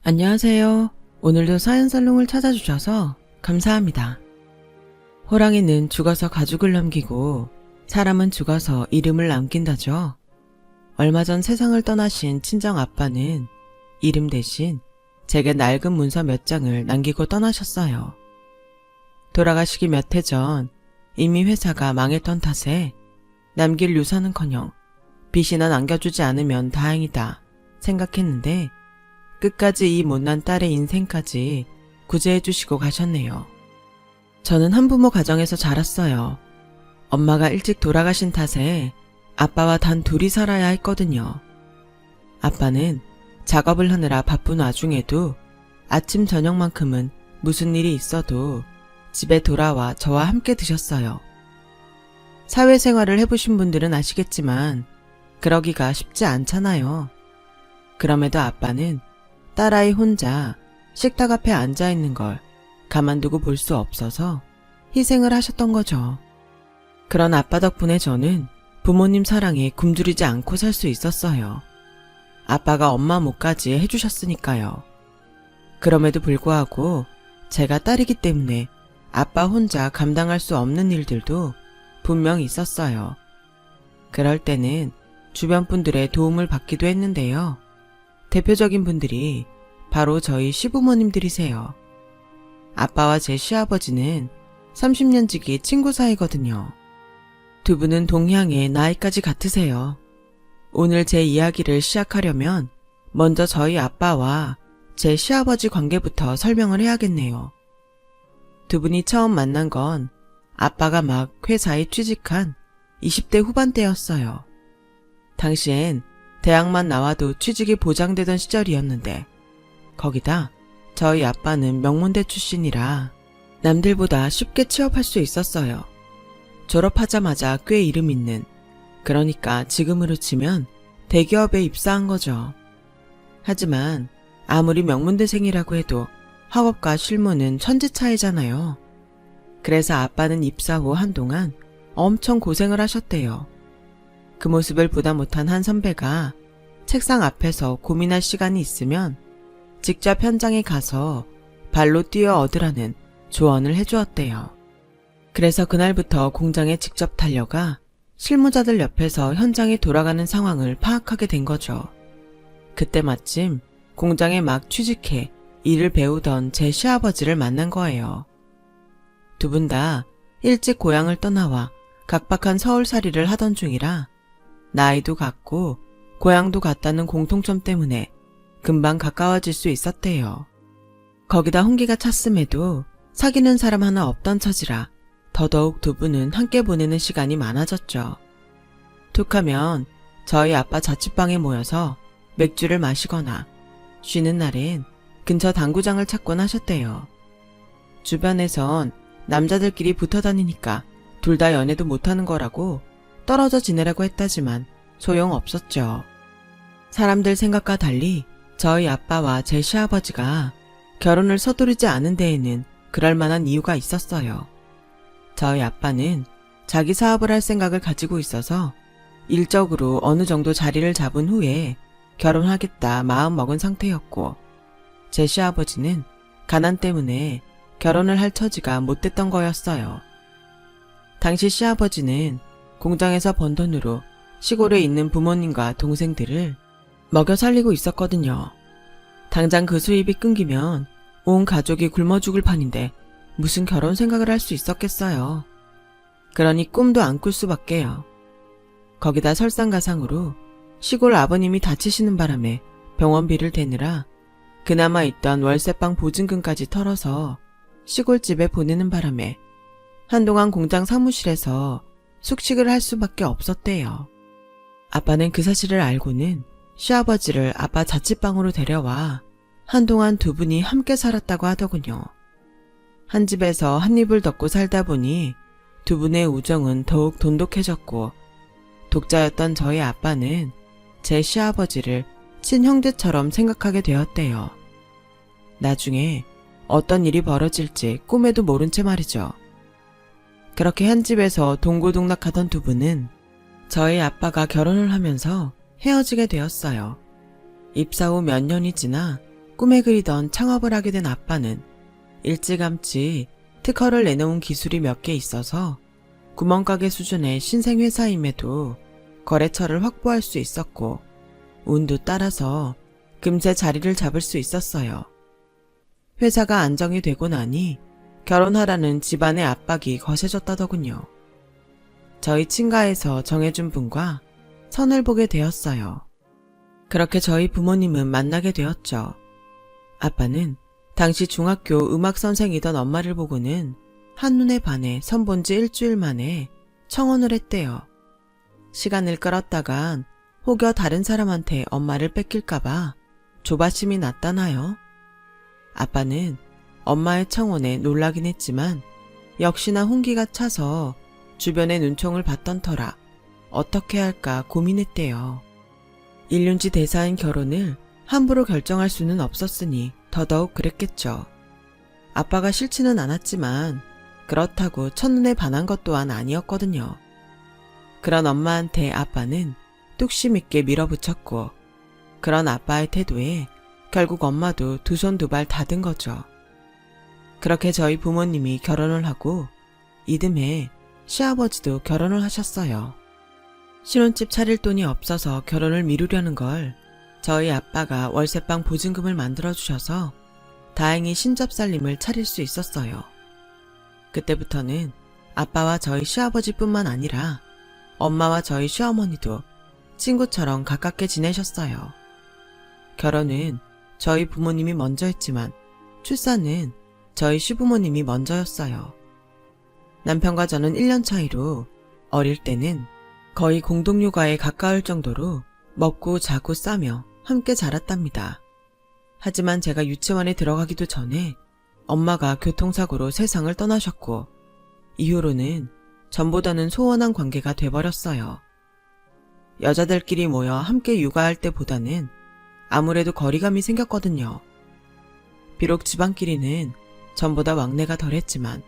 안녕하세요. 오늘도 사연살롱을 찾아주셔서 감사합니다. 호랑이는 죽어서 가죽을 남기고 사람은 죽어서 이름을 남긴다죠. 얼마 전 세상을 떠나신 친정 아빠는 이름 대신 제게 낡은 문서 몇 장을 남기고 떠나셨어요. 돌아가시기 몇 해 전 이미 회사가 망했던 탓에 남길 유산은커녕 빚이나 남겨주지 않으면 다행이다 생각했는데 끝까지 이 못난 딸의 인생까지 구제해 주시고 가셨네요. 저는 한부모 가정에서 자랐어요. 엄마가 일찍 돌아가신 탓에 아빠와 단 둘이 살아야 했거든요. 아빠는 작업을 하느라 바쁜 와중에도 아침 저녁만큼은 무슨 일이 있어도 집에 돌아와 저와 함께 드셨어요. 사회생활을 해보신 분들은 아시겠지만 그러기가 쉽지 않잖아요. 그럼에도 아빠는 딸아이 혼자 식탁 앞에 앉아있는 걸 가만두고 볼 수 없어서 희생을 하셨던 거죠. 그런 아빠 덕분에 저는 부모님 사랑에 굶주리지 않고 살 수 있었어요. 아빠가 엄마 몫까지 해주셨으니까요. 그럼에도 불구하고 제가 딸이기 때문에 아빠 혼자 감당할 수 없는 일들도 분명 있었어요. 그럴 때는 주변 분들의 도움을 받기도 했는데요. 대표적인 분들이 바로 저희 시부모님들이세요. 아빠와 제 시아버지는 30년 지기 친구 사이거든요. 두 분은 동향에 나이까지 같으세요. 오늘 제 이야기를 시작하려면 먼저 저희 아빠와 제 시아버지 관계부터 설명을 해야겠네요. 두 분이 처음 만난 건 아빠가 막 회사에 취직한 20대 후반때였어요. 당시엔 대학만 나와도 취직이 보장되던 시절이었는데 거기다 저희 아빠는 명문대 출신이라 남들보다 쉽게 취업할 수 있었어요. 졸업하자마자 꽤 이름 있는, 그러니까 지금으로 치면 대기업에 입사한 거죠. 하지만 아무리 명문대생이라고 해도 학업과 실무는 천지 차이잖아요. 그래서 아빠는 입사 후 한동안 엄청 고생을 하셨대요. 그 모습을 보다 못한 한 선배가 책상 앞에서 고민할 시간이 있으면 직접 현장에 가서 발로 뛰어 얻으라는 조언을 해주었대요. 그래서 그날부터 공장에 직접 달려가 실무자들 옆에서 현장에 돌아가는 상황을 파악하게 된 거죠. 그때 마침 공장에 막 취직해 일을 배우던 제 시아버지를 만난 거예요. 두 분 다 일찍 고향을 떠나와 각박한 서울살이를 하던 중이라 나이도 같고 고향도 같다는 공통점 때문에 금방 가까워질 수 있었대요. 거기다 홍기가 찼음에도 사귀는 사람 하나 없던 처지라 더더욱 두 분은 함께 보내는 시간이 많아졌죠. 툭하면 저희 아빠 자취방에 모여서 맥주를 마시거나 쉬는 날엔 근처 당구장을 찾곤 하셨대요. 주변에선 남자들끼리 붙어 다니니까 둘 다 연애도 못하는 거라고 떨어져 지내라고 했다지만 소용없었죠. 사람들 생각과 달리 저희 아빠와 제 시아버지가 결혼을 서두르지 않은 데에는 그럴 만한 이유가 있었어요. 저희 아빠는 자기 사업을 할 생각을 가지고 있어서 일적으로 어느 정도 자리를 잡은 후에 결혼하겠다 마음 먹은 상태였고, 제 시아버지는 가난 때문에 결혼을 할 처지가 못 됐던 거였어요. 당시 시아버지는 공장에서 번 돈으로 시골에 있는 부모님과 동생들을 먹여 살리고 있었거든요. 당장 그 수입이 끊기면 온 가족이 굶어 죽을 판인데 무슨 결혼 생각을 할 수 있었겠어요. 그러니 꿈도 안 꿀 수밖에요. 거기다 설상가상으로 시골 아버님이 다치시는 바람에 병원비를 대느라 그나마 있던 월세방 보증금까지 털어서 시골집에 보내는 바람에 한동안 공장 사무실에서 숙식을 할 수밖에 없었대요. 아빠는 그 사실을 알고는 시아버지를 아빠 자취방으로 데려와 한동안 두 분이 함께 살았다고 하더군요. 한 집에서 한 입을 덮고 살다 보니 두 분의 우정은 더욱 돈독해졌고, 독자였던 저희 아빠는 제 시아버지를 친형제처럼 생각하게 되었대요. 나중에 어떤 일이 벌어질지 꿈에도 모른 채 말이죠. 그렇게 한 집에서 동고동락하던 두 분은 저희 아빠가 결혼을 하면서 헤어지게 되었어요. 입사 후 몇 년이 지나 꿈에 그리던 창업을 하게 된 아빠는 일찌감치 특허를 내놓은 기술이 몇 개 있어서 구멍가게 수준의 신생회사임에도 거래처를 확보할 수 있었고 운도 따라서 금세 자리를 잡을 수 있었어요. 회사가 안정이 되고 나니 결혼하라는 집안의 압박이 거세졌다더군요. 저희 친가에서 정해준 분과 선을 보게 되었어요. 그렇게 저희 부모님은 만나게 되었죠. 아빠는 당시 중학교 음악선생이던 엄마를 보고는 한눈에 반해 선본 지 일주일 만에 청혼을 했대요. 시간을 끌었다간 혹여 다른 사람한테 엄마를 뺏길까봐 조바심이 났다나요? 아빠는 엄마의 청혼에 놀라긴 했지만 역시나 홍기가 차서 주변의 눈총을 받던 터라 어떻게 할까 고민했대요. 일륜지 대사인 결혼을 함부로 결정할 수는 없었으니 더더욱 그랬겠죠. 아빠가 싫지는 않았지만 그렇다고 첫눈에 반한 것 또한 아니었거든요. 그런 엄마한테 아빠는 뚝심 있게 밀어붙였고 그런 아빠의 태도에 결국 엄마도 두 손 두 발 닫은 거죠. 그렇게 저희 부모님이 결혼을 하고 이듬해 시아버지도 결혼을 하셨어요. 신혼집 차릴 돈이 없어서 결혼을 미루려는 걸 저희 아빠가 월세방 보증금을 만들어주셔서 다행히 신접살림을 차릴 수 있었어요. 그때부터는 아빠와 저희 시아버지뿐만 아니라 엄마와 저희 시어머니도 친구처럼 가깝게 지내셨어요. 결혼은 저희 부모님이 먼저 했지만 출산은 저희 시부모님이 먼저였어요. 남편과 저는 1년 차이로 어릴 때는 거의 공동육아에 가까울 정도로 먹고 자고 싸며 함께 자랐답니다. 하지만 제가 유치원에 들어가기도 전에 엄마가 교통사고로 세상을 떠나셨고 이후로는 전보다는 소원한 관계가 돼버렸어요. 여자들끼리 모여 함께 육아할 때보다는 아무래도 거리감이 생겼거든요. 비록 집안끼리는 전보다 왕래가 덜했지만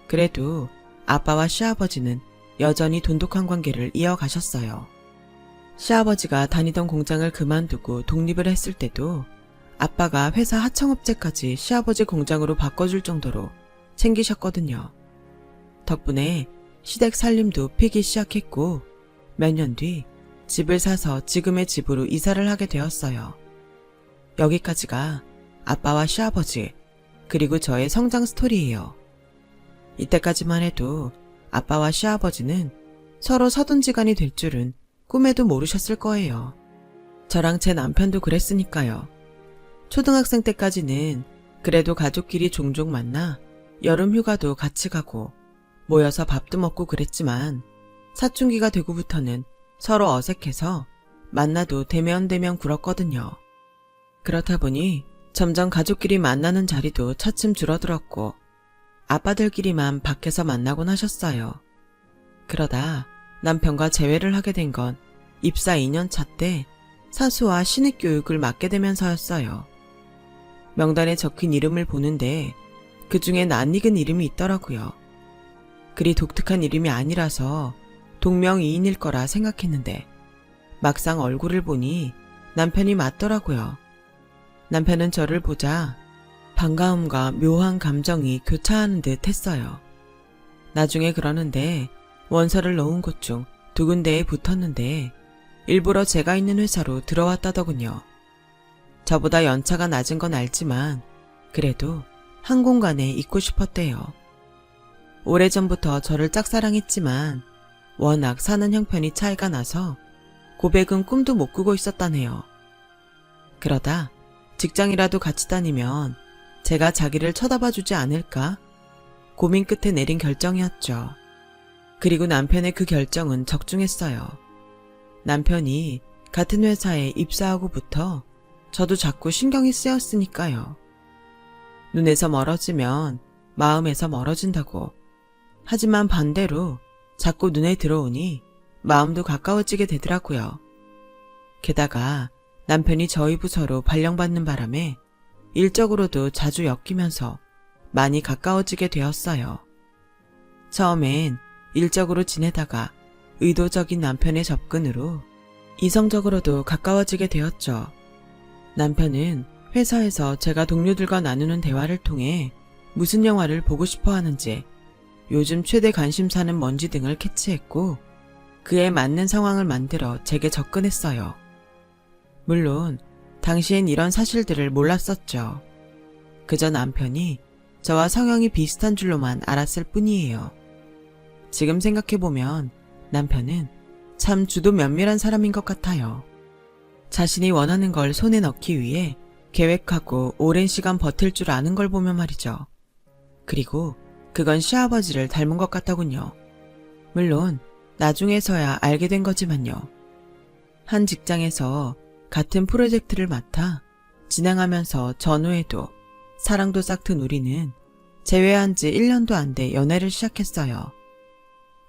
그래도 아빠와 시아버지는 여전히 돈독한 관계를 이어가셨어요. 시아버지가 다니던 공장을 그만두고 독립을 했을 때도 아빠가 회사 하청업체까지 시아버지 공장으로 바꿔줄 정도로 챙기셨거든요. 덕분에 시댁 살림도 피기 시작했고 몇 년 뒤 집을 사서 지금의 집으로 이사를 하게 되었어요. 여기까지가 아빠와 시아버지 그리고 저의 성장 스토리예요. 이때까지만 해도 아빠와 시아버지는 서로 서든지간이 될 줄은 꿈에도 모르셨을 거예요. 저랑 제 남편도 그랬으니까요. 초등학생 때까지는 그래도 가족끼리 종종 만나 여름 휴가도 같이 가고 모여서 밥도 먹고 그랬지만 사춘기가 되고부터는 서로 어색해서 만나도 대면대면 굴었거든요. 그렇다 보니 점점 가족끼리 만나는 자리도 차츰 줄어들었고 아빠들끼리만 밖에서 만나곤 하셨어요. 그러다 남편과 재회를 하게 된 건 입사 2년 차 때 사수와 신입 교육을 맡게 되면서였어요. 명단에 적힌 이름을 보는데 그 중에 낯익은 이름이 있더라고요. 그리 독특한 이름이 아니라서 동명이인일 거라 생각했는데 막상 얼굴을 보니 남편이 맞더라고요. 남편은 저를 보자 반가움과 묘한 감정이 교차하는 듯 했어요. 나중에 그러는데 원서를 넣은 곳 중 2군데에 붙었는데 일부러 제가 있는 회사로 들어왔다더군요. 저보다 연차가 낮은 건 알지만 그래도 한 공간에 있고 싶었대요. 오래전부터 저를 짝사랑했지만 워낙 사는 형편이 차이가 나서 고백은 꿈도 못 꾸고 있었다네요. 그러다 직장이라도 같이 다니면 제가 자기를 쳐다봐주지 않을까 고민 끝에 내린 결정이었죠. 그리고 남편의 그 결정은 적중했어요. 남편이 같은 회사에 입사하고부터 저도 자꾸 신경이 쓰였으니까요. 눈에서 멀어지면 마음에서 멀어진다고. 하지만 반대로 자꾸 눈에 들어오니 마음도 가까워지게 되더라고요. 게다가 남편이 저희 부서로 발령받는 바람에 일적으로도 자주 엮이면서 많이 가까워지게 되었어요. 처음엔 일적으로 지내다가 의도적인 남편의 접근으로 이성적으로도 가까워지게 되었죠. 남편은 회사에서 제가 동료들과 나누는 대화를 통해 무슨 영화를 보고 싶어 하는지, 요즘 최대 관심사는 뭔지 등을 캐치했고 그에 맞는 상황을 만들어 제게 접근했어요. 물론 당시엔 이런 사실들을 몰랐었죠. 그저 남편이 저와 성향이 비슷한 줄로만 알았을 뿐이에요. 지금 생각해보면 남편은 참 주도 면밀한 사람인 것 같아요. 자신이 원하는 걸 손에 넣기 위해 계획하고 오랜 시간 버틸 줄 아는 걸 보면 말이죠. 그리고 그건 시아버지를 닮은 것 같더군요. 물론 나중에서야 알게 된 거지만요. 한 직장에서 같은 프로젝트를 맡아 진행하면서 전후에도 사랑도 싹튼 우리는 재회한 지 1년도 안 돼 연애를 시작했어요.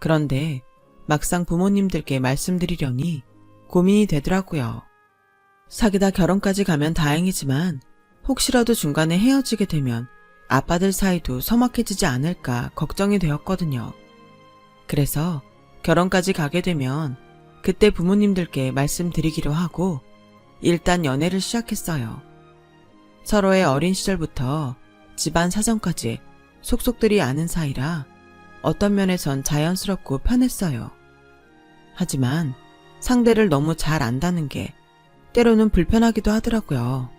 그런데 막상 부모님들께 말씀드리려니 고민이 되더라고요. 사귀다 결혼까지 가면 다행이지만 혹시라도 중간에 헤어지게 되면 아빠들 사이도 서먹해지지 않을까 걱정이 되었거든요. 그래서 결혼까지 가게 되면 그때 부모님들께 말씀드리기로 하고 일단 연애를 시작했어요. 서로의 어린 시절부터 집안 사정까지 속속들이 아는 사이라 어떤 면에선 자연스럽고 편했어요. 하지만 상대를 너무 잘 안다는 게 때로는 불편하기도 하더라고요.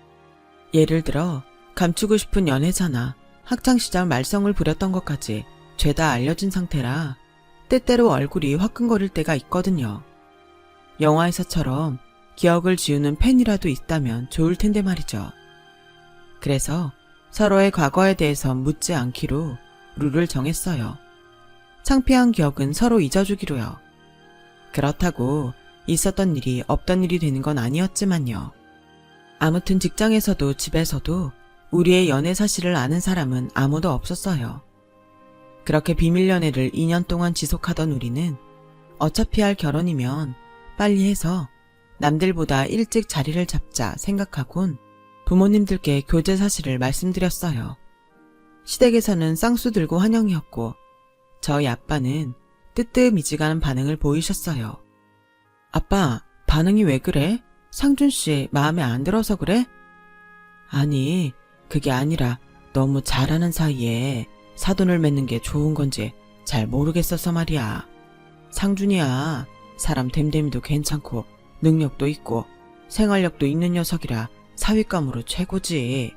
예를 들어 감추고 싶은 연애사나 학창시절 말썽을 부렸던 것까지 죄다 알려진 상태라 때때로 얼굴이 화끈거릴 때가 있거든요. 영화에서처럼 기억을 지우는 펜이라도 있다면 좋을 텐데 말이죠. 그래서 서로의 과거에 대해서 묻지 않기로 룰을 정했어요. 창피한 기억은 서로 잊어주기로요. 그렇다고 있었던 일이 없던 일이 되는 건 아니었지만요. 아무튼 직장에서도 집에서도 우리의 연애 사실을 아는 사람은 아무도 없었어요. 그렇게 비밀 연애를 2년 동안 지속하던 우리는 어차피 할 결혼이면 빨리 해서 남들보다 일찍 자리를 잡자 생각하곤 부모님들께 교제 사실을 말씀드렸어요. 시댁에서는 쌍수 들고 환영이었고 저희 아빠는 뜨뜻미지근한 반응을 보이셨어요. 아빠, 반응이 왜 그래? 상준씨 마음에 안 들어서 그래? 아니, 그게 아니라 너무 잘하는 사이에 사돈을 맺는 게 좋은 건지 잘 모르겠어서 말이야. 상준이야, 사람 됨됨이도 괜찮고 능력도 있고 생활력도 있는 녀석이라 사윗감으로 최고지.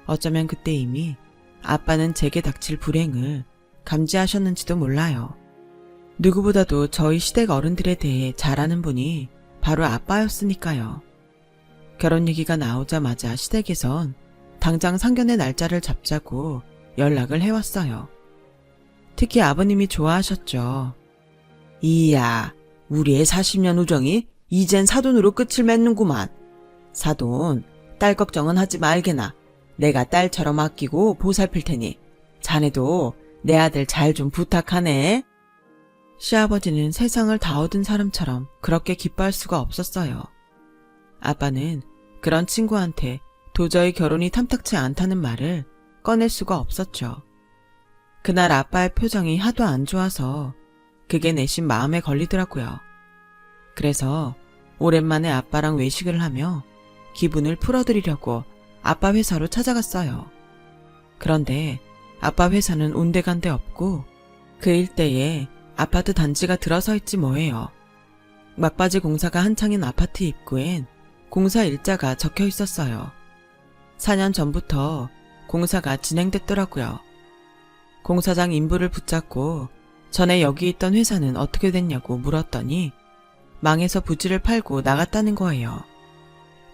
어쩌면 그때 이미 아빠는 제게 닥칠 불행을 감지하셨는지도 몰라요. 누구보다도 저희 시댁 어른들에 대해 잘 아는 분이 바로 아빠였으니까요. 결혼 얘기가 나오자마자 시댁에선 당장 상견례 날짜를 잡자고 연락을 해왔어요. 특히 아버님이 좋아하셨죠. 이야, 우리의 40년 우정이 이젠 사돈으로 끝을 맺는구만. 사돈, 딸 걱정은 하지 말게나. 내가 딸처럼 아끼고 보살필 테니 자네도 내 아들 잘 좀 부탁하네. 시아버지는 세상을 다 얻은 사람처럼 그렇게 기뻐할 수가 없었어요. 아빠는 그런 친구한테 도저히 결혼이 탐탁치 않다는 말을 꺼낼 수가 없었죠. 그날 아빠의 표정이 하도 안 좋아서 그게 내심 마음에 걸리더라고요. 그래서 오랜만에 아빠랑 외식을 하며 기분을 풀어드리려고 아빠 회사로 찾아갔어요. 그런데 아빠 회사는 온데간데 없고 그 일대에 아파트 단지가 들어서 있지 뭐예요. 막바지 공사가 한창인 아파트 입구엔 공사 일자가 적혀 있었어요. 4년 전부터 공사가 진행됐더라고요. 공사장 인부를 붙잡고 전에 여기 있던 회사는 어떻게 됐냐고 물었더니 망해서 부지를 팔고 나갔다는 거예요.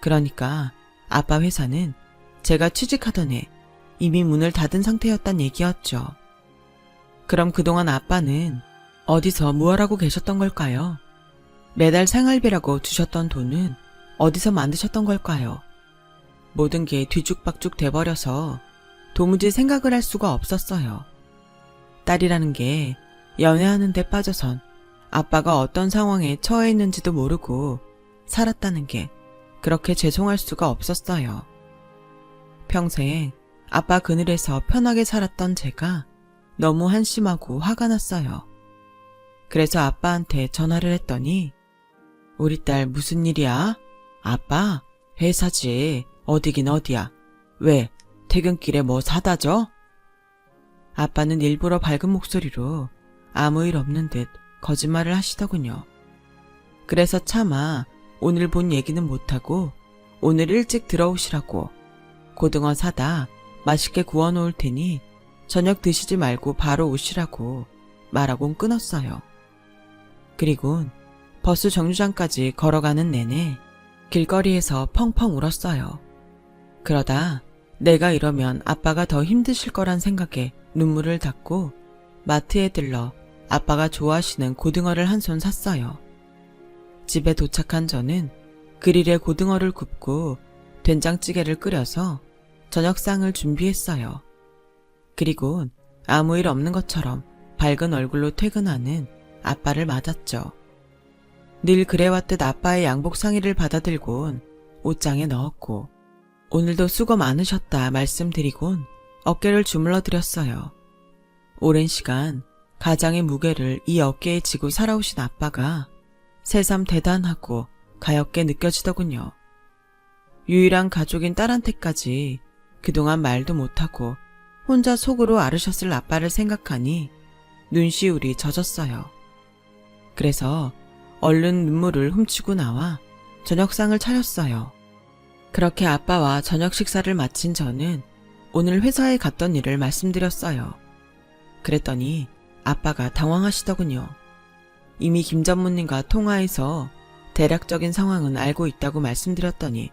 그러니까 아빠 회사는 제가 취직하던 해 이미 문을 닫은 상태였단 얘기였죠. 그럼 그동안 아빠는 어디서 무엇하고 계셨던 걸까요? 매달 생활비라고 주셨던 돈은 어디서 만드셨던 걸까요? 모든 게 뒤죽박죽 돼버려서 도무지 생각을 할 수가 없었어요. 딸이라는 게 연애하는 데 빠져선 아빠가 어떤 상황에 처해 있는지도 모르고 살았다는 게 그렇게 죄송할 수가 없었어요. 평생 아빠 그늘에서 편하게 살았던 제가 너무 한심하고 화가 났어요. 그래서 아빠한테 전화를 했더니 우리 딸 무슨 일이야? 아빠, 회사지. 어디긴 어디야. 왜? 퇴근길에 뭐 사다 줘? 아빠는 일부러 밝은 목소리로 아무 일 없는 듯 거짓말을 하시더군요. 그래서 차마 오늘 본 얘기는 못하고 오늘 일찍 들어오시라고 고등어 사다 맛있게 구워 놓을 테니 저녁 드시지 말고 바로 오시라고 말하곤 끊었어요. 그리곤 버스 정류장까지 걸어가는 내내 길거리에서 펑펑 울었어요. 그러다 내가 이러면 아빠가 더 힘드실 거란 생각에 눈물을 닦고 마트에 들러 아빠가 좋아하시는 고등어를 한 손 샀어요. 집에 도착한 저는 그릴에 고등어를 굽고 된장찌개를 끓여서 저녁상을 준비했어요. 그리고 아무 일 없는 것처럼 밝은 얼굴로 퇴근하는 아빠를 맞았죠. 늘 그래왔듯 아빠의 양복 상의를 받아들곤 옷장에 넣었고 오늘도 수고 많으셨다 말씀드리곤 어깨를 주물러 드렸어요. 오랜 시간 가장의 무게를 이 어깨에 지고 살아오신 아빠가 새삼 대단하고 가엾게 느껴지더군요. 유일한 가족인 딸한테까지 그동안 말도 못하고 혼자 속으로 앓으셨을 아빠를 생각하니 눈시울이 젖었어요. 그래서 얼른 눈물을 훔치고 나와 저녁상을 차렸어요. 그렇게 아빠와 저녁 식사를 마친 저는 오늘 회사에 갔던 일을 말씀드렸어요. 그랬더니 아빠가 당황하시더군요. 이미 김 전무님과 통화해서 대략적인 상황은 알고 있다고 말씀드렸더니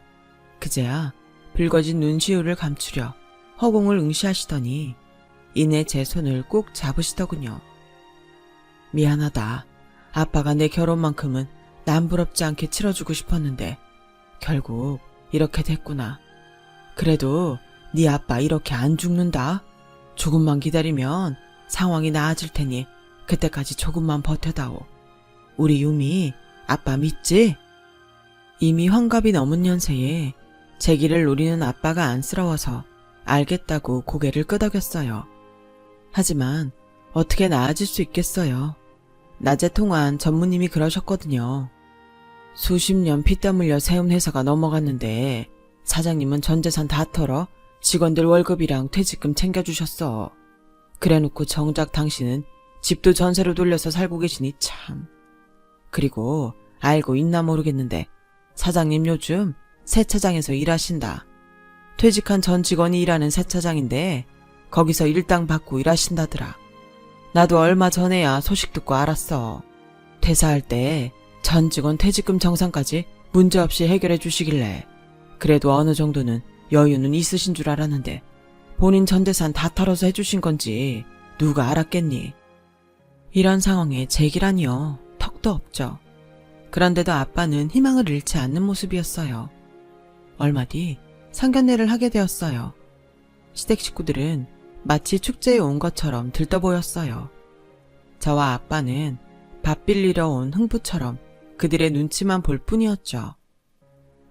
그제야 붉어진 눈시울을 감추려 허공을 응시하시더니 이내 제 손을 꼭 잡으시더군요. 미안하다. 아빠가 내 결혼만큼은 남부럽지 않게 치러주고 싶었는데 결국 이렇게 됐구나. 그래도 네 아빠 이렇게 안 죽는다. 조금만 기다리면 상황이 나아질 테니 그때까지 조금만 버텨다오. 우리 유미 아빠 믿지? 이미 환갑이 넘은 연세에 제 길을 노리는 아빠가 안쓰러워서 알겠다고 고개를 끄덕였어요. 하지만 어떻게 나아질 수 있겠어요. 낮에 통화한 전무님이 그러셨거든요. 수십 년 피땀 흘려 세운 회사가 넘어갔는데 사장님은 전 재산 다 털어 직원들 월급이랑 퇴직금 챙겨주셨어. 그래놓고 정작 당신은 집도 전세로 돌려서 살고 계시니 참. 그리고 알고 있나 모르겠는데 사장님 요즘 세차장에서 일하신다. 퇴직한 전 직원이 일하는 세차장인데 거기서 일당 받고 일하신다더라. 나도 얼마 전에야 소식 듣고 알았어. 퇴사할 때 전 직원 퇴직금 정산까지 문제없이 해결해 주시길래 그래도 어느 정도는 여유는 있으신 줄 알았는데 본인 전 재산 다 털어서 해주신 건지 누가 알았겠니. 이런 상황에 제기라니요. 턱도 없죠. 그런데도 아빠는 희망을 잃지 않는 모습이었어요. 얼마 뒤 상견례를 하게 되었어요. 시댁 식구들은 마치 축제에 온 것처럼 들떠 보였어요. 저와 아빠는 밥 빌리러 온 흥부처럼 그들의 눈치만 볼 뿐이었죠.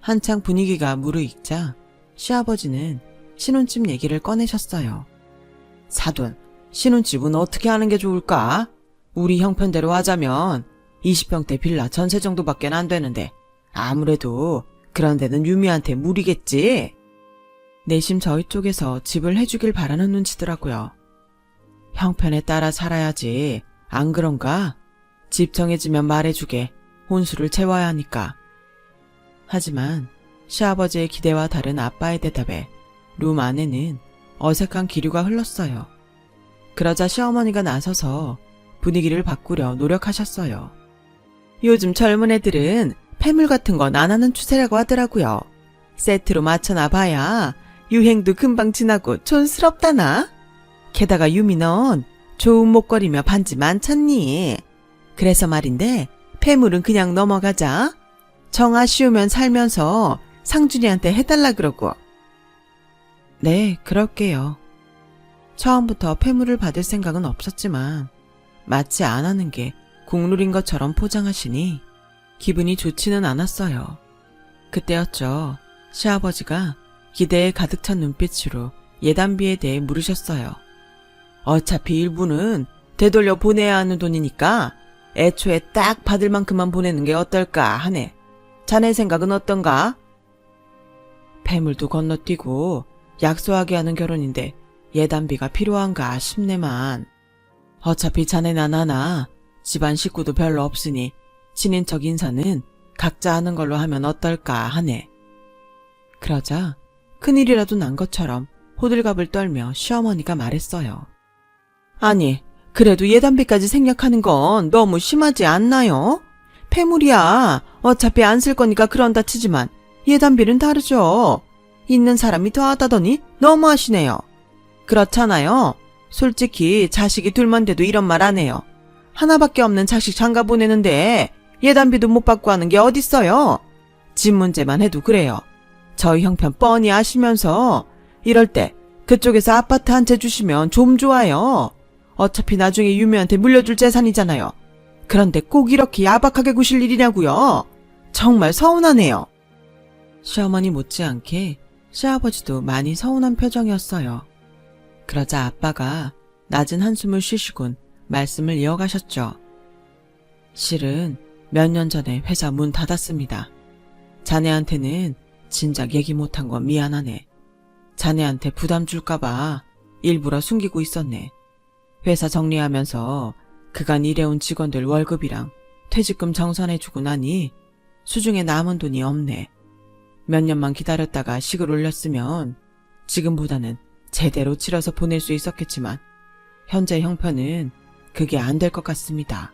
한창 분위기가 무르익자 시아버지는 신혼집 얘기를 꺼내셨어요. 사돈, 신혼집은 어떻게 하는 게 좋을까? 우리 형편대로 하자면 20평대 빌라 전세 정도밖에 안 되는데 아무래도 그런 데는 유미한테 무리겠지? 내심 저희 쪽에서 집을 해주길 바라는 눈치더라고요. 형편에 따라 살아야지. 안 그런가? 집 정해지면 말해주게. 혼수를 채워야 하니까. 하지만 시아버지의 기대와 다른 아빠의 대답에 룸 안에는 어색한 기류가 흘렀어요. 그러자 시어머니가 나서서 분위기를 바꾸려 노력하셨어요. 요즘 젊은 애들은 패물 같은 건 안 하는 추세라고 하더라고요. 세트로 맞춰놔봐야 유행도 금방 지나고 촌스럽다나? 게다가 유미 넌 좋은 목걸이며 반지 많잖니. 그래서 말인데 패물은 그냥 넘어가자. 정 아쉬우면 살면서 상준이한테 해달라 그러고. 네, 그럴게요. 처음부터 패물을 받을 생각은 없었지만 마치 안 하는 게 국룰인 것처럼 포장하시니 기분이 좋지는 않았어요. 그때였죠. 시아버지가 기대에 가득 찬 눈빛으로 예단비에 대해 물으셨어요. 어차피 일부는 되돌려 보내야 하는 돈이니까 애초에 딱 받을 만큼만 보내는 게 어떨까 하네. 자네 생각은 어떤가? 폐물도 건너뛰고 약소하게 하는 결혼인데 예단비가 필요한가 싶네만. 어차피 자네나 나나 집안 식구도 별로 없으니 친인척 인사는 각자 하는 걸로 하면 어떨까 하네. 그러자 큰일이라도 난 것처럼 호들갑을 떨며 시어머니가 말했어요. 아니, 그래도 예단비까지 생략하는 건 너무 심하지 않나요? 폐물이야. 어차피 안 쓸 거니까 그런다 치지만 예단비는 다르죠. 있는 사람이 더하다더니 너무하시네요. 그렇잖아요. 솔직히 자식이 둘만 돼도 이런 말 안 해요. 하나밖에 없는 자식 장가 보내는데 예단비도 못 받고 하는 게 어딨어요. 집 문제만 해도 그래요. 저희 형편 뻔히 아시면서 이럴 때 그쪽에서 아파트 한 채 주시면 좀 좋아요. 어차피 나중에 유미한테 물려줄 재산이잖아요. 그런데 꼭 이렇게 야박하게 구실 일이냐고요. 정말 서운하네요. 시어머니 못지않게 시아버지도 많이 서운한 표정이었어요. 그러자 아빠가 낮은 한숨을 쉬시곤 말씀을 이어가셨죠. 실은 몇 년 전에 회사 문 닫았습니다. 자네한테는 진작 얘기 못한 건 미안하네. 자네한테 부담 줄까봐 일부러 숨기고 있었네. 회사 정리하면서 그간 일해온 직원들 월급이랑 퇴직금 정산해주고 나니 수중에 남은 돈이 없네. 몇 년만 기다렸다가 식을 올렸으면 지금보다는 제대로 치러서 보낼 수 있었겠지만 현재 형편은 그게 안 될 것 같습니다.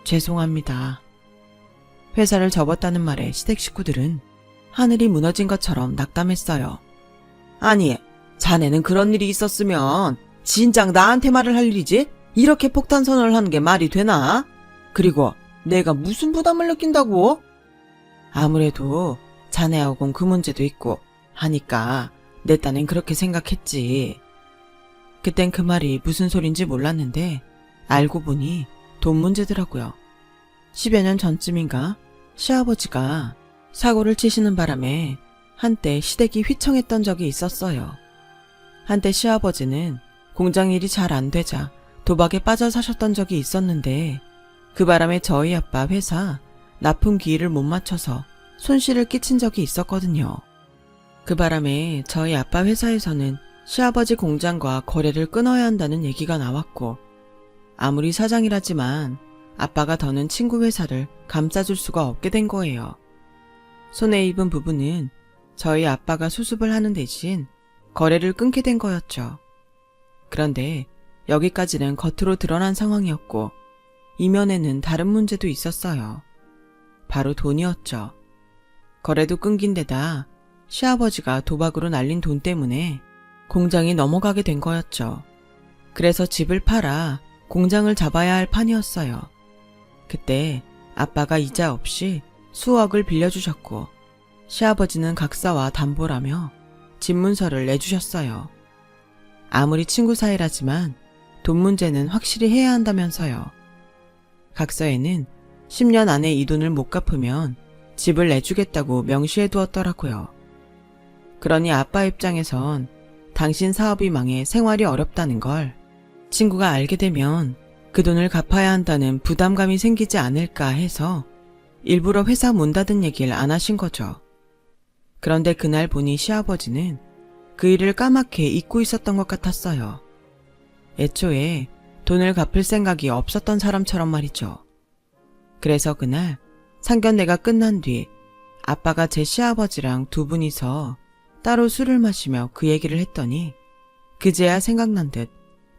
죄송합니다. 회사를 접었다는 말에 시댁 식구들은 하늘이 무너진 것처럼 낙담했어요. 아니, 자네는 그런 일이 있었으면 진작 나한테 말을 할 일이지? 이렇게 폭탄 선언을 하는 게 말이 되나? 그리고 내가 무슨 부담을 느낀다고? 아무래도 자네하고는 그 문제도 있고 하니까 내 딴엔 그렇게 생각했지. 그땐 그 말이 무슨 소린지 몰랐는데 알고 보니 돈 문제더라고요. 10여 년 전쯤인가 시아버지가 사고를 치시는 바람에 한때 시댁이 휘청했던 적이 있었어요. 한때 시아버지는 공장 일이 잘 안 되자 도박에 빠져 사셨던 적이 있었는데 그 바람에 저희 아빠 회사 납품 기일을 못 맞춰서 손실을 끼친 적이 있었거든요. 그 바람에 저희 아빠 회사에서는 시아버지 공장과 거래를 끊어야 한다는 얘기가 나왔고 아무리 사장이라지만 아빠가 더는 친구 회사를 감싸줄 수가 없게 된 거예요. 손해 입은 부분은 저희 아빠가 수습을 하는 대신 거래를 끊게 된 거였죠. 그런데 여기까지는 겉으로 드러난 상황이었고 이면에는 다른 문제도 있었어요. 바로 돈이었죠. 거래도 끊긴 데다 시아버지가 도박으로 날린 돈 때문에 공장이 넘어가게 된 거였죠. 그래서 집을 팔아 공장을 잡아야 할 판이었어요. 그때 아빠가 이자 없이 수억을 빌려주셨고 시아버지는 각서와 담보라며 집 문서를 내주셨어요. 아무리 친구 사이라지만 돈 문제는 확실히 해야 한다면서요. 각서에는 10년 안에 이 돈을 못 갚으면 집을 내주겠다고 명시해 두었더라고요. 그러니 아빠 입장에선 당신 사업이 망해 생활이 어렵다는 걸 친구가 알게 되면 그 돈을 갚아야 한다는 부담감이 생기지 않을까 해서 일부러 회사 문 닫은 얘기를 안 하신 거죠. 그런데 그날 보니 시아버지는 그 일을 까맣게 잊고 있었던 것 같았어요. 애초에 돈을 갚을 생각이 없었던 사람처럼 말이죠. 그래서 그날 상견례가 끝난 뒤 아빠가 제 시아버지랑 두 분이서 따로 술을 마시며 그 얘기를 했더니 그제야 생각난 듯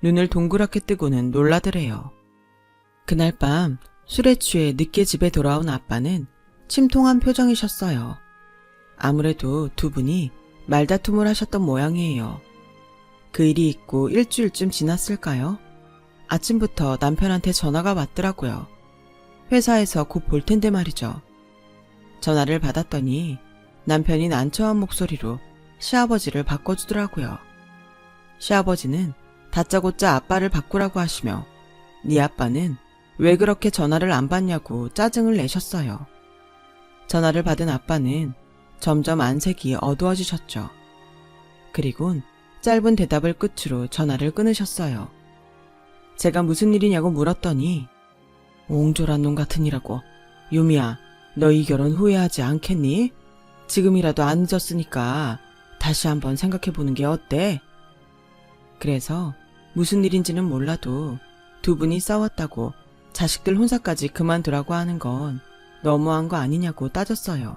눈을 동그랗게 뜨고는 놀라더래요. 그날 밤 술에 취해 늦게 집에 돌아온 아빠는 침통한 표정이셨어요. 아무래도 두 분이 말다툼을 하셨던 모양이에요. 그 일이 있고 일주일쯤 지났을까요? 아침부터 남편한테 전화가 왔더라고요. 회사에서 곧 볼 텐데 말이죠. 전화를 받았더니 남편이 난처한 목소리로 시아버지를 바꿔주더라고요. 시아버지는 다짜고짜 아빠를 바꾸라고 하시며 네 아빠는 왜 그렇게 전화를 안 받냐고 짜증을 내셨어요. 전화를 받은 아빠는 점점 안색이 어두워지셨죠. 그리곤 짧은 대답을 끝으로 전화를 끊으셨어요. 제가 무슨 일이냐고 물었더니 옹졸한 놈 같으니라고. 유미야, 너 이 결혼 후회하지 않겠니? 지금이라도 안 늦었으니까 다시 한번 생각해보는 게 어때? 그래서 무슨 일인지는 몰라도 두 분이 싸웠다고 자식들 혼사까지 그만두라고 하는 건 너무한 거 아니냐고 따졌어요.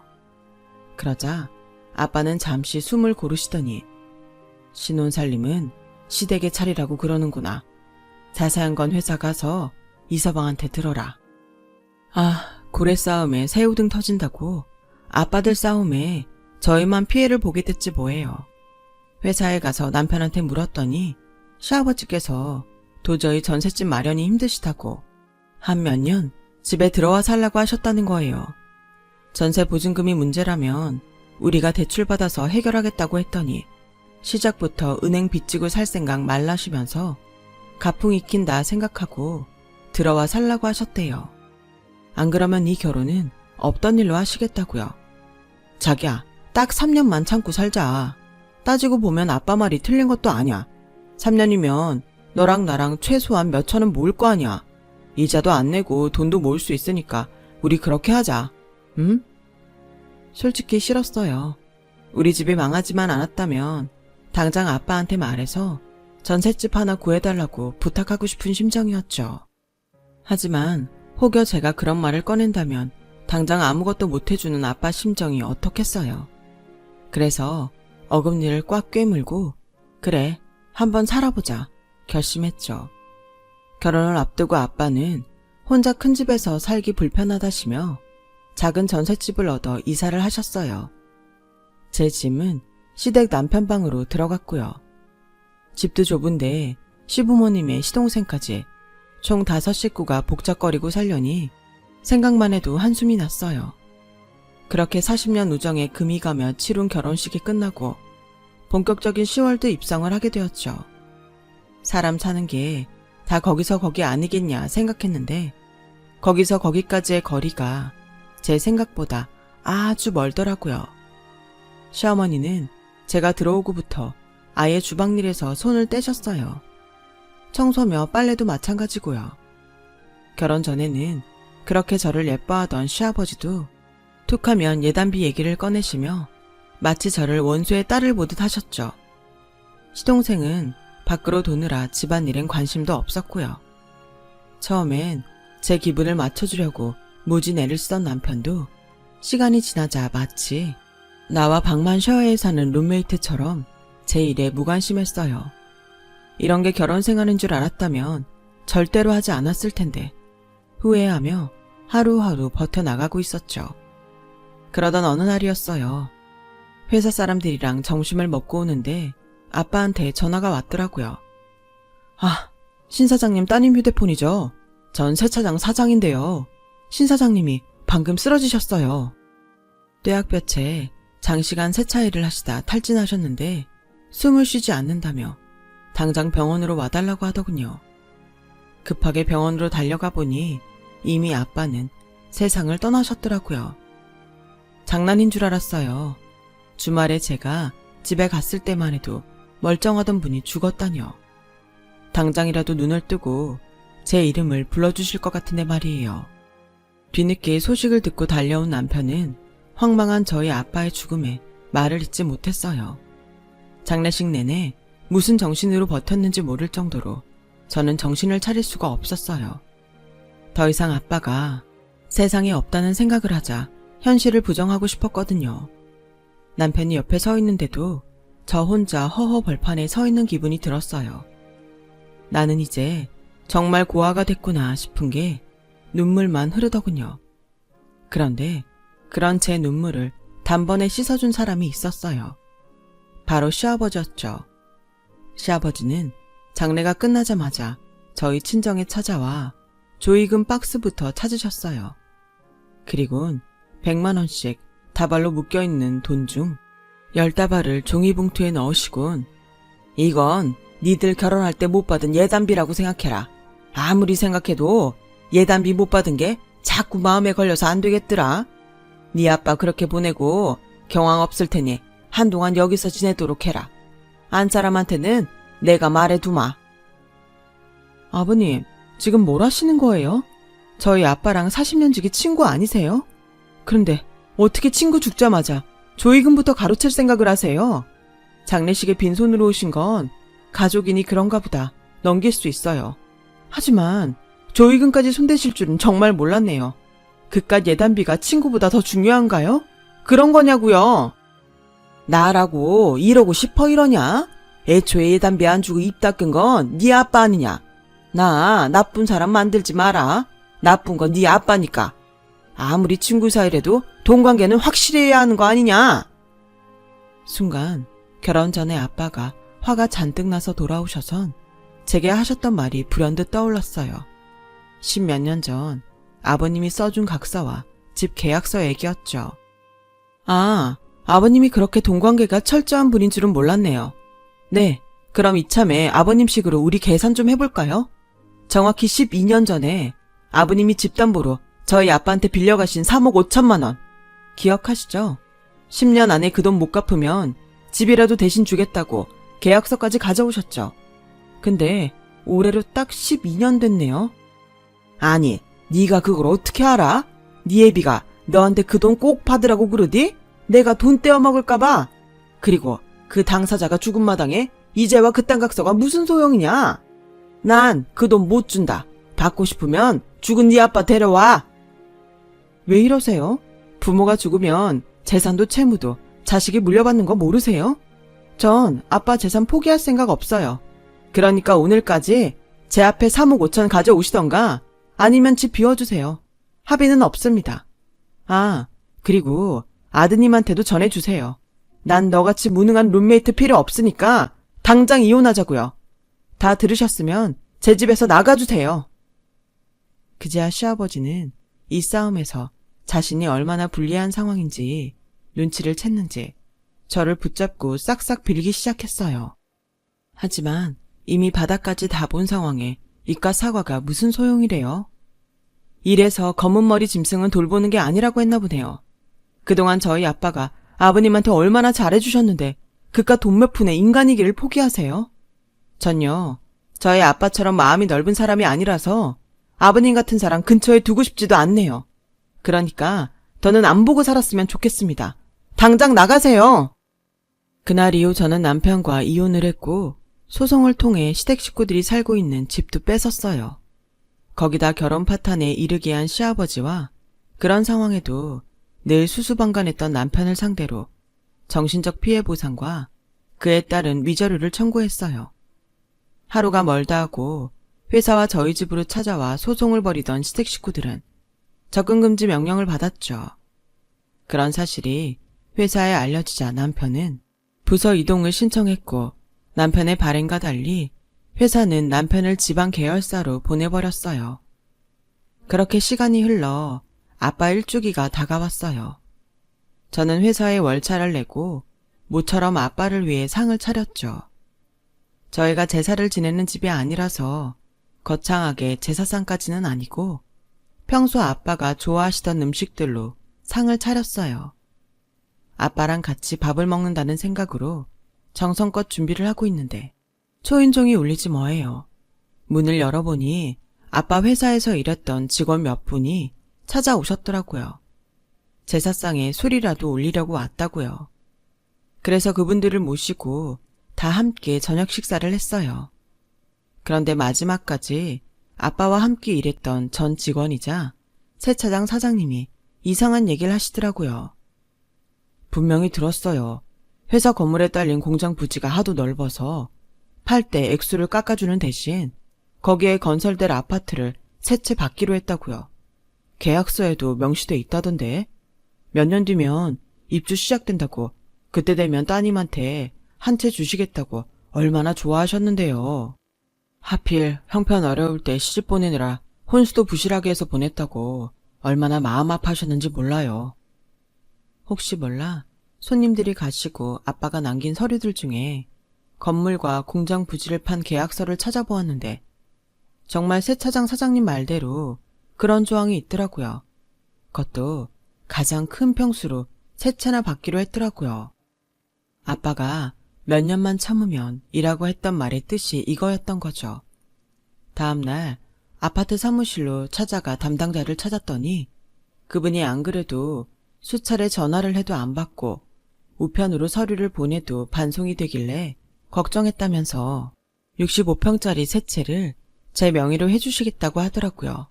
그러자 아빠는 잠시 숨을 고르시더니 신혼살림은 시댁의 차리라고 그러는구나. 자세한 건 회사 가서 이서방한테 들어라. 고래 싸움에 새우등 터진다고 아빠들 싸움에 저희만 피해를 보게 됐지 뭐예요. 회사에 가서 남편한테 물었더니 시아버지께서 도저히 전셋집 마련이 힘드시다고 한 몇 년 집에 들어와 살라고 하셨다는 거예요. 전세 보증금이 문제라면 우리가 대출받아서 해결하겠다고 했더니 시작부터 은행 빚지고 살 생각 말라시면서 가풍 익힌다 생각하고 들어와 살라고 하셨대요. 안 그러면 이 결혼은 없던 일로 하시겠다고요. 자기야, 딱 3년만 참고 살자. 따지고 보면 아빠 말이 틀린 것도 아니야. 3년이면 너랑 나랑 최소한 몇 천은 모을 거 아니야. 이자도 안 내고 돈도 모을 수 있으니까 우리 그렇게 하자. 응? 솔직히 싫었어요. 우리 집이 망하지만 않았다면 당장 아빠한테 말해서 전셋집 하나 구해달라고 부탁하고 싶은 심정이었죠. 하지만 혹여 제가 그런 말을 꺼낸다면 당장 아무것도 못해주는 아빠 심정이 어떻겠어요. 그래서 어금니를 꽉 꿰물고 그래, 한번 살아보자 결심했죠. 결혼을 앞두고 아빠는 혼자 큰 집에서 살기 불편하다시며 작은 전셋집을 얻어 이사를 하셨어요. 제 짐은 시댁 남편 방으로 들어갔고요. 집도 좁은데 시부모님의 시동생까지 총 5식구가 복잡거리고 살려니 생각만 해도 한숨이 났어요. 그렇게 40년 우정에 금이 가며 치룬 결혼식이 끝나고 본격적인 10월도 입성을 하게 되었죠. 사람 사는 게 다 거기서 거기 아니겠냐 생각했는데 거기서 거기까지의 거리가 제 생각보다 아주 멀더라고요. 시어머니는 제가 들어오고부터 아예 주방일에서 손을 떼셨어요. 청소며 빨래도 마찬가지고요. 결혼 전에는 그렇게 저를 예뻐하던 시아버지도 툭하면 예단비 얘기를 꺼내시며 마치 저를 원수의 딸을 보듯 하셨죠. 시동생은 밖으로 도느라 집안일엔 관심도 없었고요. 처음엔 제 기분을 맞춰주려고 무지 애를 쓰던 남편도 시간이 지나자 마치 나와 방만셔에 사는 룸메이트처럼 제 일에 무관심했어요. 이런 게 결혼 생활인 줄 알았다면 절대로 하지 않았을 텐데 후회하며 하루하루 버텨나가고 있었죠. 그러던 어느 날이었어요. 회사 사람들이랑 점심을 먹고 오는데 아빠한테 전화가 왔더라고요. 신 사장님 따님 휴대폰이죠. 전 세차장 사장인데요. 신 사장님이 방금 쓰러지셨어요. 뙤약볕에 장시간 세차 일을 하시다 탈진하셨는데 숨을 쉬지 않는다며 당장 병원으로 와달라고 하더군요. 급하게 병원으로 달려가 보니 이미 아빠는 세상을 떠나셨더라고요. 장난인 줄 알았어요. 주말에 제가 집에 갔을 때만 해도 멀쩡하던 분이 죽었다뇨. 당장이라도 눈을 뜨고 제 이름을 불러주실 것 같은데 말이에요. 뒤늦게 소식을 듣고 달려온 남편은 황망한 저희 아빠의 죽음에 말을 잇지 못했어요. 장례식 내내 무슨 정신으로 버텼는지 모를 정도로 저는 정신을 차릴 수가 없었어요. 더 이상 아빠가 세상에 없다는 생각을 하자 현실을 부정하고 싶었거든요. 남편이 옆에 서 있는데도 저 혼자 허허 벌판에 서 있는 기분이 들었어요. 나는 이제 정말 고아가 됐구나 싶은 게 눈물만 흐르더군요. 그런데 그런 제 눈물을 단번에 씻어준 사람이 있었어요. 바로 시아버지였죠. 시아버지는 장례가 끝나자마자 저희 친정에 찾아와 조의금 박스부터 찾으셨어요. 그리곤 100만 원씩 다발로 묶여있는 돈 중 10다발을 종이봉투에 넣으시곤 이건 니들 결혼할 때 못 받은 예단비라고 생각해라. 아무리 생각해도 예단비 못 받은 게 자꾸 마음에 걸려서 안 되겠더라. 네 아빠 그렇게 보내고 경황 없을 테니 한동안 여기서 지내도록 해라. 안 사람한테는 내가 말해두마. 아버님, 지금 뭘 하시는 거예요? 저희 아빠랑 40년 지기 친구 아니세요? 그런데 어떻게 친구 죽자마자 조이금부터 가로챌 생각을 하세요? 장례식에 빈손으로 오신 건 가족이니 그런가 보다 넘길 수 있어요. 하지만 조이금까지 손대실 줄은 정말 몰랐네요. 그깟 예단비가 친구보다 더 중요한가요? 그런 거냐고요. 나라고 이러고 싶어 이러냐? 애초에 예단비 안 주고 입 닦은 건 네 아빠 아니냐? 나 나쁜 사람 만들지 마라. 나쁜 건 네 아빠니까. 아무리 친구 사이래도 돈 관계는 확실해야 하는 거 아니냐? 순간 결혼 전에 아빠가 화가 잔뜩 나서 돌아오셔선 제게 하셨던 말이 불현듯 떠올랐어요. 10몇 년 전 아버님이 써준 각서와 집 계약서 얘기였죠. 아, 아버님이 그렇게 돈 관계가 철저한 분인 줄은 몰랐네요. 네, 그럼 이참에 아버님식으로 우리 계산 좀 해볼까요? 정확히 12년 전에 아버님이 집담보로 저희 아빠한테 빌려가신 3억 5천만 원. 기억하시죠? 10년 안에 그 돈 못 갚으면 집이라도 대신 주겠다고 계약서까지 가져오셨죠. 근데 올해로 딱 12년 됐네요. 아니, 네가 그걸 어떻게 알아? 네 애비가 너한테 그 돈 꼭 받으라고 그러디? 내가 돈 떼어먹을까봐? 그리고 그 당사자가 죽은 마당에 이제와 그딴 각서가 무슨 소용이냐? 난 그 돈 못 준다. 받고 싶으면 죽은 네 아빠 데려와. 왜 이러세요? 부모가 죽으면 재산도 채무도 자식이 물려받는 거 모르세요? 전 아빠 재산 포기할 생각 없어요. 그러니까 오늘까지 제 앞에 3억 5천 가져오시던가 아니면 집 비워주세요. 합의는 없습니다. 아, 그리고 아드님한테도 전해주세요. 난 너같이 무능한 룸메이트 필요 없으니까 당장 이혼하자고요. 다 들으셨으면 제 집에서 나가주세요. 그제야 시아버지는 이 싸움에서 자신이 얼마나 불리한 상황인지 눈치를 챘는지 저를 붙잡고 싹싹 빌기 시작했어요. 하지만 이미 바닥까지 다 본 상황에 이깟 사과가 무슨 소용이래요? 이래서 검은 머리 짐승은 돌보는 게 아니라고 했나 보네요. 그동안 저희 아빠가 아버님한테 얼마나 잘해주셨는데 그깟 돈 몇 푼에 인간이기를 포기하세요? 전요, 저희 아빠처럼 마음이 넓은 사람이 아니라서 아버님 같은 사람 근처에 두고 싶지도 않네요. 그러니까 더는 안 보고 살았으면 좋겠습니다. 당장 나가세요. 그날 이후 저는 남편과 이혼을 했고 소송을 통해 시댁 식구들이 살고 있는 집도 뺏었어요. 거기다 결혼 파탄에 이르게 한 시아버지와 그런 상황에도 늘 수수방관했던 남편을 상대로 정신적 피해 보상과 그에 따른 위자료를 청구했어요. 하루가 멀다 하고 회사와 저희 집으로 찾아와 소송을 벌이던 시댁 식구들은 접근금지 명령을 받았죠. 그런 사실이 회사에 알려지자 남편은 부서 이동을 신청했고 남편의 발행과 달리 회사는 남편을 지방 계열사로 보내버렸어요. 그렇게 시간이 흘러 아빠 일주기가 다가왔어요. 저는 회사에 월차를 내고 모처럼 아빠를 위해 상을 차렸죠. 저희가 제사를 지내는 집이 아니라서 거창하게 제사상까지는 아니고 평소 아빠가 좋아하시던 음식들로 상을 차렸어요. 아빠랑 같이 밥을 먹는다는 생각으로 정성껏 준비를 하고 있는데 초인종이 울리지 뭐예요. 문을 열어보니 아빠 회사에서 일했던 직원 몇 분이 찾아오셨더라고요. 제사상에 술이라도 올리려고 왔다고요. 그래서 그분들을 모시고 다 함께 저녁 식사를 했어요. 그런데 마지막까지 아빠와 함께 일했던 전 직원이자 세차장 사장님이 이상한 얘기를 하시더라고요. 분명히 들었어요. 회사 건물에 딸린 공장 부지가 하도 넓어서 팔 때 액수를 깎아주는 대신 거기에 건설될 아파트를 세 채 받기로 했다고요. 계약서에도 명시돼 있다던데 몇 년 뒤면 입주 시작된다고 그때 되면 따님한테 한 채 주시겠다고 얼마나 좋아하셨는데요. 하필 형편 어려울 때 시집 보내느라 혼수도 부실하게 해서 보냈다고 얼마나 마음 아파하셨는지 몰라요. 혹시 몰라 손님들이 가시고 아빠가 남긴 서류들 중에 건물과 공장 부지를 판 계약서를 찾아보았는데 정말 세차장 사장님 말대로 그런 조항이 있더라고요. 그것도 가장 큰 평수로 세 채나 받기로 했더라고요. 아빠가 몇 년만 참으면 이라고 했던 말의 뜻이 이거였던 거죠. 다음날 아파트 사무실로 찾아가 담당자를 찾았더니 그분이 안 그래도 수차례 전화를 해도 안 받고 우편으로 서류를 보내도 반송이 되길래 걱정했다면서 65평짜리 새 채를 제 명의로 해주시겠다고 하더라고요.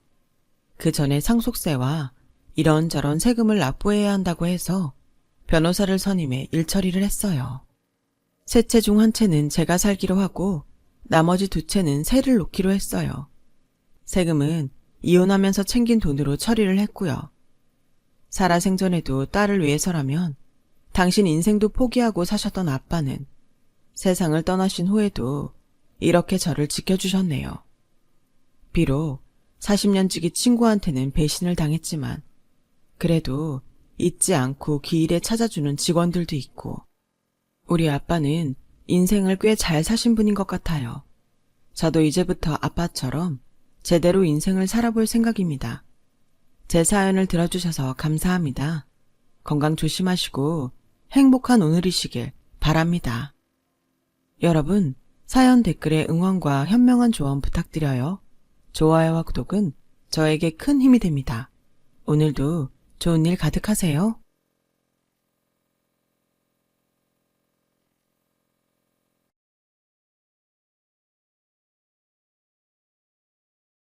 그 전에 상속세와 이런저런 세금을 납부해야 한다고 해서 변호사를 선임해 일처리를 했어요. 세 채 중 한 채는 제가 살기로 하고 나머지 두 채는 세를 놓기로 했어요. 세금은 이혼하면서 챙긴 돈으로 처리를 했고요. 살아생전에도 딸을 위해서라면 당신 인생도 포기하고 사셨던 아빠는 세상을 떠나신 후에도 이렇게 저를 지켜주셨네요. 비록 40년지기 친구한테는 배신을 당했지만 그래도 잊지 않고 기일에 찾아주는 직원들도 있고 우리 아빠는 인생을 꽤 잘 사신 분인 것 같아요. 저도 이제부터 아빠처럼 제대로 인생을 살아볼 생각입니다. 제 사연을 들어주셔서 감사합니다. 건강 조심하시고 행복한 오늘이시길 바랍니다. 여러분, 사연 댓글에 응원과 현명한 조언 부탁드려요. 좋아요와 구독은 저에게 큰 힘이 됩니다. 오늘도 좋은 일 가득하세요.